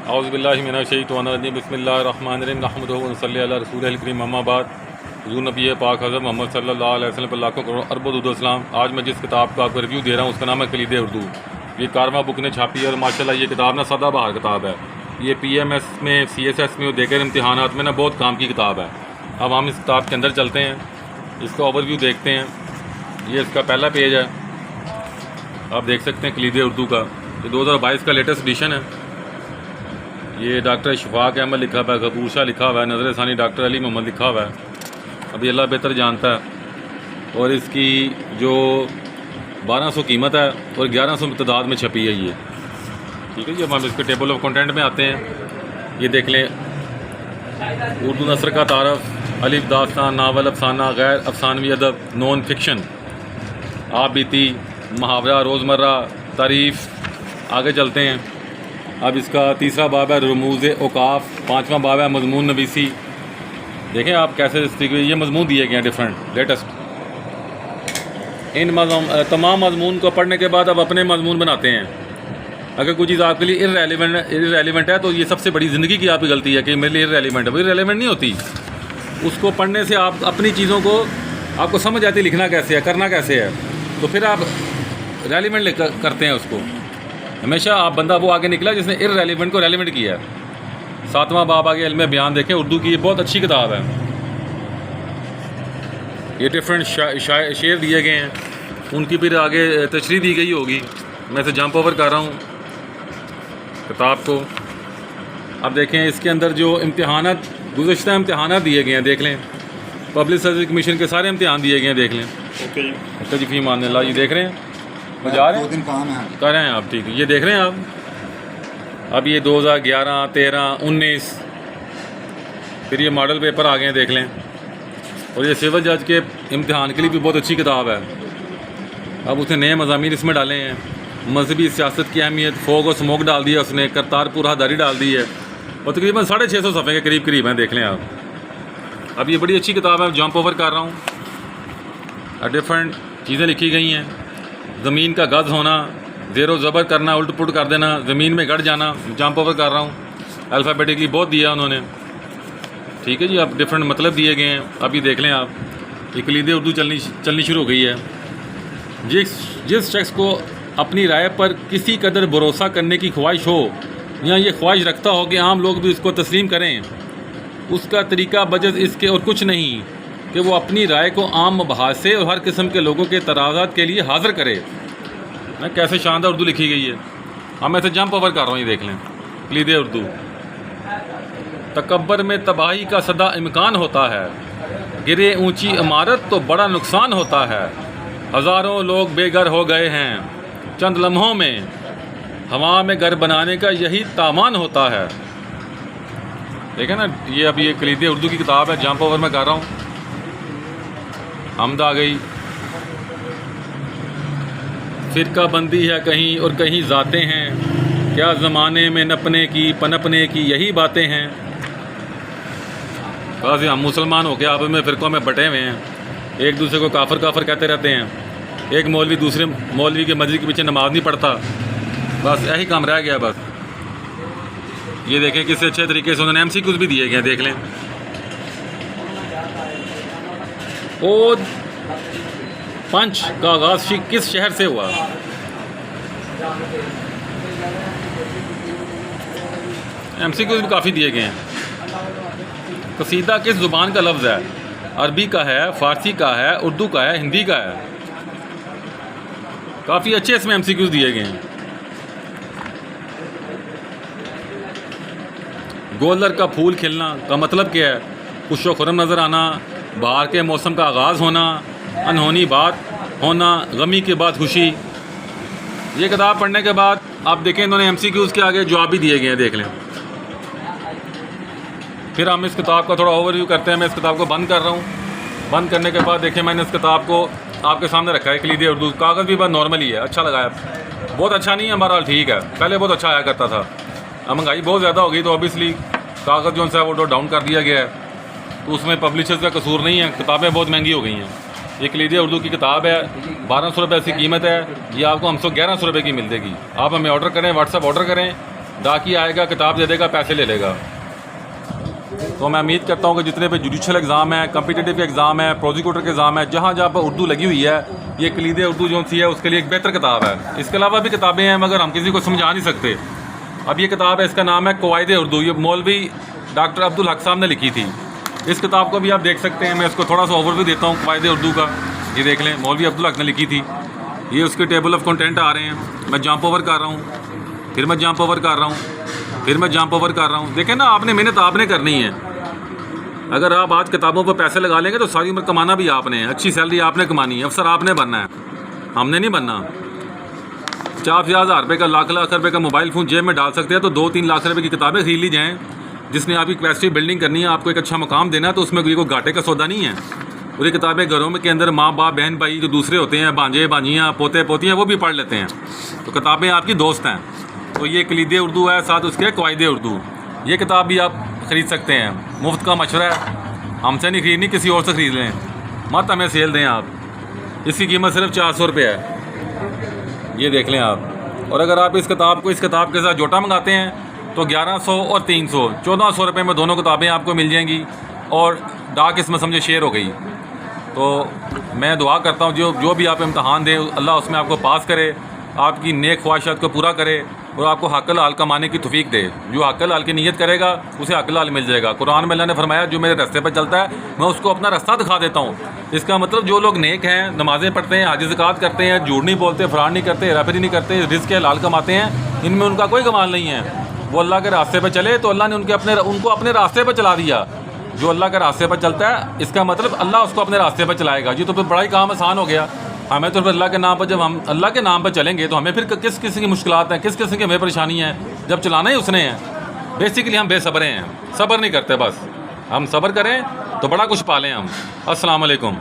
औज़ुबिल्लाहि मिनश्शैतानिर्रजीम बिस्मिल्लाहिर्रहमानिर्रहीम नहमदुहु व नसल्ली अला रसूलिहिल करीम अम्मा बाद। हुज़ूर नबी पाक हज़रत मोहम्मद सल्लल्लाहु अलैहि वसल्लम पर लाखों करोड़ अरबों दुरूद व सलाम। आज मैं जिस किताब का आपको रिव्यू दे रहा हूँ उसका नाम है कलीदे उर्दू। ये कारवां बुक ने छापी है और माशाल्लाह ये किताब ना सदाबहार किताब है। ये PMS में CSS में देकर इम्तिहानात में ना बहुत काम की किताब है। अब हम इस किताब के अंदर चलते हैं, इसका ओवरव्यू देखते हैं। ये इसका पहला पेज है, आप देख सकते हैं कलीदे उर्दू का। ये 2022 का लेटेस्ट एडिशन है। ये डॉक्टर शफाक अहमद लिखा हुआ है, गफूर शाह लिखा हुआ है, नज़र सानी डॉक्टर अली मोहम्मद लिखा हुआ है। अभी अल्लाह बेहतर जानता है। और इसकी जो 1200 कीमत है और 1100 तादाद में छपी है ये, ठीक है जी। अब हम इसके टेबल ऑफ कंटेंट में आते हैं। ये देख लें, उर्दू नसर का तारफ़, अलिफ दास्तान, नावल, अफसाना, गैर अफसानवी अदब, नॉन फिक्शन, आप बीती, मुहावरा, रोज़मर्रा, तारीफ़। आगे चलते हैं। अब इसका तीसरा बाब है रमूज़ औकाफ़, पाँचवा बाब है मज़मून नवीसी। देखें आप कैसे ये मज़मून दिए गए हैं डिफरेंट लेटेस्ट। इन तमाम मज़मून को पढ़ने के बाद अब अपने मज़मून बनाते हैं। अगर कोई चीज़ आपके लिए इर्रेलेवेंट है तो ये सबसे बड़ी ज़िंदगी की आपकी गलती है कि मेरे लिए इर्रेलेवेंट है। वो इर्रेलेवेंट नहीं होती। उसको पढ़ने से आप अपनी चीज़ों को आपको समझ आती लिखना कैसे है, करना कैसे है, तो फिर आप रेलिवेंट करते हैं उसको। हमेशा आप बंदा वो आगे निकला जिसने इर्रेलेवेंट को रेलिवेंट किया है। सातवां बाब आगे इल्म बयान देखें, उर्दू की ये बहुत अच्छी किताब है। ये डिफरेंट शेर दिए गए हैं, उनकी फिर आगे तशरीह दी गई होगी। मैं इसे जंप ओवर कर रहा हूँ किताब को। अब देखें इसके अंदर जो इम्तिहानात, गुज़श्ता इम्तिहानात दिए गए हैं, देख लें। पब्लिक सर्विस कमीशन के सारे इम्तिहान दिए गए हैं, देख लें। ओके जी, फ़ी मान अल्लाह। ये देख रहे हैं, जा रहे हैं, कर रहे हैं आप, ठीक है। ये देख रहे हैं आप। अब ये 2011, 13, 19, फिर ये मॉडल पेपर आ गए हैं, देख लें। और ये सिविल जज के इम्तिहान के लिए भी बहुत अच्छी किताब है। अब उसने नए मज़ामीन इसमें डाले हैं। मजहबी सियासत की अहमियत, फोग और स्मोक डाल दिया उसने, करतारपुर हादारी डाल दी है, और तकरीबन 650 सफ़े के करीब हैं, देख लें आप। अब ये बड़ी अच्छी किताब है, जंप ओवर कर रहा हूँ। डिफरेंट चीज़ें लिखी गई हैं। ज़मीन का गज़ होना, ज़ेरो ज़बर करना, उल्ट पुट कर देना, ज़मीन में गड़ जाना, जंप ओवर कर रहा हूँ। अल्फ़ाबेटिकली बहुत दिया उन्होंने, ठीक है जी। अब डिफरेंट मतलब दिए गए हैं। अभी देख लें आप, ये कलीदे उर्दू चलनी शुरू हो गई है। जिस शख्स को अपनी राय पर किसी कदर भरोसा करने की ख्वाहिश हो या ये ख्वाहिश रखता हो कि आम लोग भी इसको तस्लीम करें, उसका तरीका बजज़ इसके और कुछ नहीं कि वो अपनी राय को आम मबाहिस से और हर किस्म के लोगों के तराज़ात के लिए हाज़िर करे। ना कैसे शानदार उर्दू लिखी गई है। हम ऐसे जंप ओवर कर रहा हूँ, ये देख लें। कलीदे उर्दू। तकब्बर में तबाही का सदा इम्कान होता है, गिरे ऊंची इमारत तो बड़ा नुकसान होता है। हज़ारों लोग बेघर हो गए हैं चंद लम्हों में, हवा में घर बनाने का यही तामान होता है। देखें ना, ये अभी ये कलीदे उर्दू की किताब है, जंप ओवर में कर रहा हूँ। हमद आ गई। फ़िरका बंदी है कहीं और कहीं ज़ाते हैं, क्या ज़माने में नपने की पनपने की यही बातें हैं। बस हम मुसलमान हो के आपस में फ़िरक़ों में बटे हुए हैं, एक दूसरे को काफर काफर कहते रहते हैं। एक मौलवी दूसरे मौलवी के मस्जिद के पीछे नमाज नहीं पढ़ता, बस यही काम रह गया बस। ये देखें किस अच्छे तरीके से उन्होंने MCQs भी दिए गए, देख लें। ओ पंच का आगाज़ किस शहर से हुआ? MCQs भी काफ़ी दिए गए हैं। कसीदा किस ज़ुबान का लफ्ज़ है? अरबी का है, फ़ारसी का है, उर्दू का है, हिंदी का है। काफ़ी अच्छे इसमें MCQs दिए गए हैं। गोलर का फूल खिलना का मतलब क्या है? खुशो खुरम नज़र आना, बाहर के मौसम का आगाज़ होना, अनहोनी बात होना, गमी के बाद खुशी। ये किताब पढ़ने के बाद आप देखें इन्होंने MCQs के आगे जवाब भी दिए गए हैं, देख लें। फिर हम इस किताब का थोड़ा ओवरव्यू करते हैं। मैं इस किताब को बंद कर रहा हूँ। बंद करने के बाद देखें मैंने इस किताब को आपके सामने रखा है, कलीदे उर्दू। कागज़ भी बहुत नॉर्मल ही है, अच्छा लगा है। बहुत अच्छा नहीं है, हमारा ठीक है। पहले बहुत अच्छा आया करता था, अब महंगाई बहुत ज़्यादा हो गई तो ऑब्वियसली कागज़ जो है वो डाउन कर दिया गया है। तो उसमें पब्लिशर्स का कसूर नहीं है, किताबें बहुत महंगी हो गई हैं। ये कलीदे उर्दू की किताब है, 1200 रुपये इसकी कीमत है। ये आपको हमसे 1100 रुपये की मिल जाएगी। आप हमें ऑर्डर करें, व्हाट्सएप ऑर्डर करें, डाकी आएगा, किताब दे देगा, पैसे ले लेगा। तो मैं उम्मीद करता हूँ कि जितने भी जुडिशल एग्ज़ाम है, कम्पिटिटिव एग्ज़ाम है, प्रोसिक्यूटर के एग्ज़ाम है, जहाँ जहाँ पर उर्दू लगी हुई है, ये कलीदे उर्दू जो सी है उसके लिए एक बेहतर किताब है। इसके अलावा भी किताबें हैं मगर हम किसी को समझा नहीं सकते। अब ये किताब है, इसका नाम है कवायदे उर्दू, ये मौलवी डॉक्टर अब्दुल हक साहब ने लिखी थी। इस किताब को भी आप देख सकते हैं। मैं इसको थोड़ा सा ओवरव्यू देता हूँ कवायदे उर्दू का। ये देख लें, मौलवी अब्दुल हक ने लिखी थी। ये उसके टेबल ऑफ कंटेंट आ रहे हैं। मैं जंप ओवर कर रहा हूँ, फिर मैं जंप ओवर कर रहा हूँ, फिर मैं जंप ओवर कर रहा हूँ। देखें ना, आपने मेहनत आपने करनी है। अगर आप आज किताबों पर पैसे लगा लेंगे तो सारी उम्र कमाना भी आपने है, अच्छी सैलरी आपने कमानी है, अफसर आपने बनना है, हमने नहीं बनना। 50,000 रुपये का, लाख रुपये का मोबाइल फ़ोन जेब में डाल सकते हैं तो 2-3 लाख रुपये की किताबें खरीद ली जाएँ। जिसने आपकी कैपेसिटी बिल्डिंग करनी है, आपको एक अच्छा मकाम देना है, तो उसमें कोई घाटे का सौदा नहीं है। और ये किताबें घरों में के अंदर माँ बाप बहन भाई जो दूसरे होते हैं, भांजे भांजियाँ पोते पोतियाँ, वो भी पढ़ लेते हैं। तो किताबें आपकी दोस्त हैं। तो ये कलीदे उर्दू है, साथ उसके कवायदे उर्दू, ये किताब भी आप ख़रीद सकते हैं। मुफ्त का मशवरा है, हमसे नहीं खरीदनी, किसी और से ख़रीद लें, मत हमें सेल दें आप। इसकी कीमत सिर्फ 400 रुपये है, ये देख लें आप। और अगर आप इस किताब के साथ जोटा मंगाते हैं तो 1100 और 300 1400 रुपये में दोनों किताबें आपको मिल जाएंगी। और डाक इसमें समझे शेयर हो गई। तो मैं दुआ करता हूँ जो भी आप इम्तहान दें, अल्लाह उसमें आपको पास करे, आपकी नेक ख्वाहिशात को पूरा करे और आपको हक़ हलाल कमाने की तौफीक दे। जो हक़ हलाल की नीयत करेगा उसे हक़ हलाल मिल जाएगा। कुरान में अल्लाह ने फरमाया, जो मेरे रास्ते पर चलता है मैं उसको अपना रास्ता दिखा देता हूँ। इसका मतलब जो लोग नेक हैं, नमाज़ें पढ़ते हैं, हज ज़कात करते हैं, झूठ नहीं बोलते, फराड नहीं करते, हेराफेरी नहीं करते, रिज़्क़ हलाल कमाते हैं, इनमें उनका कोई कमाल नहीं है। वो अल्लाह के रास्ते पर चले तो अल्लाह ने उनको अपने रास्ते पर चला दिया। जो अल्लाह के रास्ते पर चलता है, इसका मतलब अल्लाह उसको अपने रास्ते पर चलाएगा। जी तो फिर बड़ा ही काम आसान हो गया। हमें तो फिर अल्लाह के नाम पर, जब हम अल्लाह के नाम पर चलेंगे तो हमें फिर किस किस्म की मुश्किलात हैं, किस किस्म की हमें परेशानी है, जब चलाना ही उसने है। बेसिकली हम बेसब्र हैं, सब्र नहीं करते। बस हम सब्र करें तो बड़ा कुछ पालें हम। अस्सलाम वालेकुम।